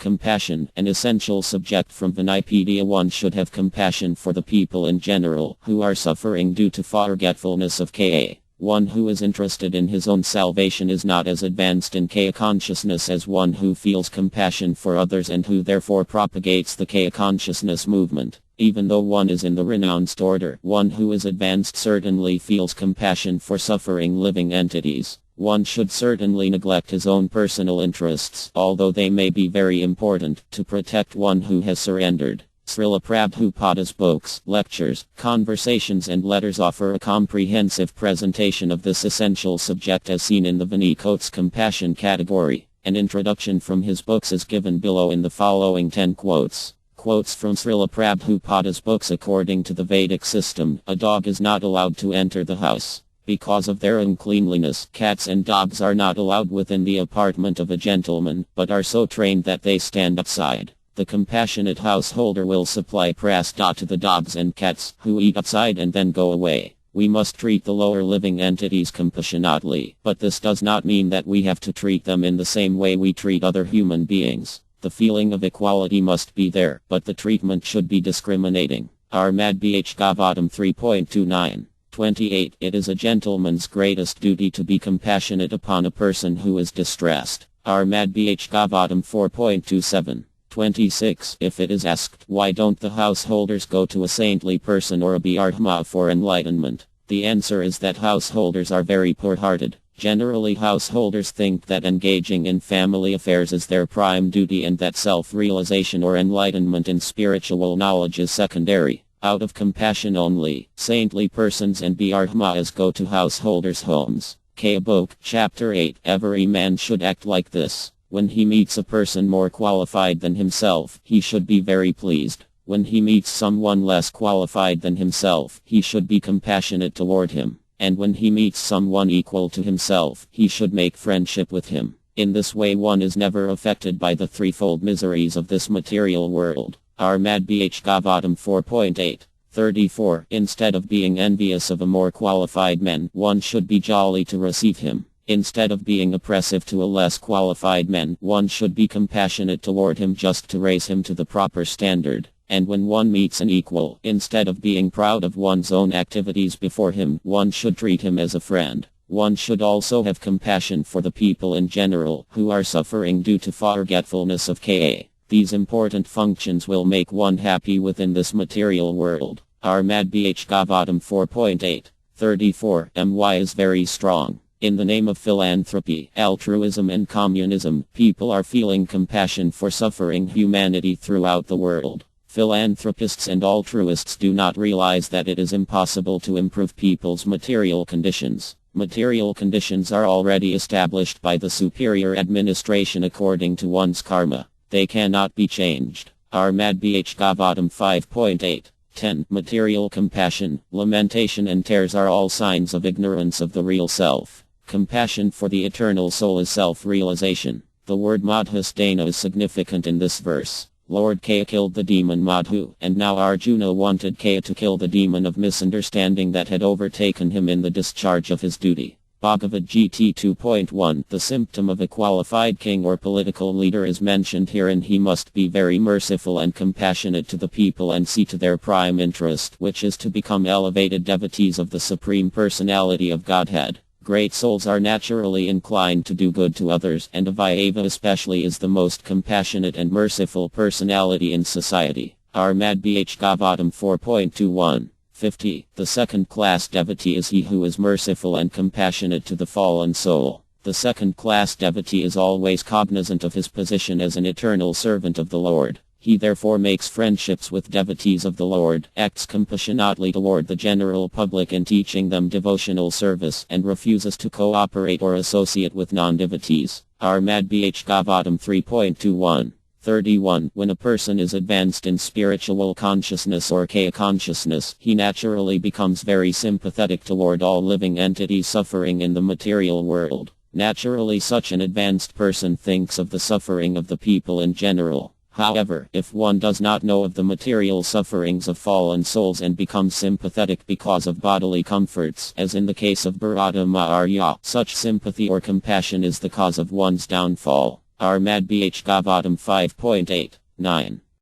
Compassion, an essential subject from Vinipedia. One should have compassion for the people in general, who are suffering due to forgetfulness of Ka. One who is interested in his own salvation is not as advanced in Ka consciousness as one who feels compassion for others and who therefore propagates the Ka consciousness movement. Even though one is in the renounced order, one who is advanced certainly feels compassion for suffering living entities. One should certainly neglect his own personal interests, although they may be very important, to protect one who has surrendered. Srila Prabhupada's books, lectures, conversations and letters offer a comprehensive presentation of this essential subject as seen in the Viniko's compassion category. An introduction from his books is given below in the following 10 quotes. Quotes from Srila Prabhupada's books. According to the Vedic system, a dog is not allowed to enter the house. Because of their uncleanliness, cats and dogs are not allowed within the apartment of a gentleman, but are so trained that they stand outside. The compassionate householder will supply prasada to the dogs and cats, who eat outside and then go away. We must treat the lower living entities compassionately, but this does not mean that we have to treat them in the same way we treat other human beings. The feeling of equality must be there, but the treatment should be discriminating. Armad Bh Gavatam 3.29 28. It is a gentleman's greatest duty to be compassionate upon a person who is distressed. Armad Bh Gavatam 4.27 26. If it is asked, why don't the householders go to a saintly person or a Bharma for enlightenment? The answer is that householders are very poor-hearted. Generally, householders think that engaging in family affairs is their prime duty and that self-realization or enlightenment in spiritual knowledge is secondary. Out of compassion only, saintly persons and Bharmas go to householders' homes. Book, Chapter 8. Every man should act like this. When he meets a person more qualified than himself, he should be very pleased. When he meets someone less qualified than himself, he should be compassionate toward him. And when he meets someone equal to himself, he should make friendship with him. In this way one is never affected by the threefold miseries of this material world. Armad Bh Gavatam 4.8 34. Instead of being envious of a more qualified man, one should be jolly to receive him. Instead of being oppressive to a less qualified man, one should be compassionate toward him just to raise him to the proper standard. And when one meets an equal, instead of being proud of one's own activities before him, one should treat him as a friend. One should also have compassion for the people in general, who are suffering due to forgetfulness of Ka. These important functions will make one happy within this material world. Armad Bh Gavatam 4.8 34. My is very strong. In the name of philanthropy, altruism and communism, people are feeling compassion for suffering humanity throughout the world. Philanthropists and altruists do not realize that it is impossible to improve people's material conditions. Material conditions are already established by the superior administration according to one's karma. They cannot be changed. Armad Bh Gavatam 5.8 10. Material compassion, lamentation and tears are all signs of ignorance of the real self. Compassion for the eternal soul is self-realization. The word Madhusthana is significant in this verse. Lord Ka killed the demon Madhu, and now Arjuna wanted Ka to kill the demon of misunderstanding that had overtaken him in the discharge of his duty. Bhagavad Gita 2.1 The symptom of a qualified king or political leader is mentioned here, and he must be very merciful and compassionate to the people and see to their prime interest, which is to become elevated devotees of the Supreme Personality of Godhead. Great souls are naturally inclined to do good to others, and Avayava especially is the most compassionate and merciful personality in society. Armad Bh Gavatam 4.21 50. The second-class devotee is he who is merciful and compassionate to the fallen soul. The second-class devotee is always cognizant of his position as an eternal servant of the Lord. He therefore makes friendships with devotees of the Lord, acts compassionately toward the general public in teaching them devotional service, and refuses to cooperate or associate with non-devotees. Armad Bh Gavatam 3.21 31. When a person is advanced in spiritual consciousness or Ka consciousness, he naturally becomes very sympathetic toward all living entities suffering in the material world. Naturally, such an advanced person thinks of the suffering of the people in general. However, if one does not know of the material sufferings of fallen souls and becomes sympathetic because of bodily comforts, as in the case of Bharata Maharya, such sympathy or compassion is the cause of one's downfall. Armad BH Gavatam 5.8, 9.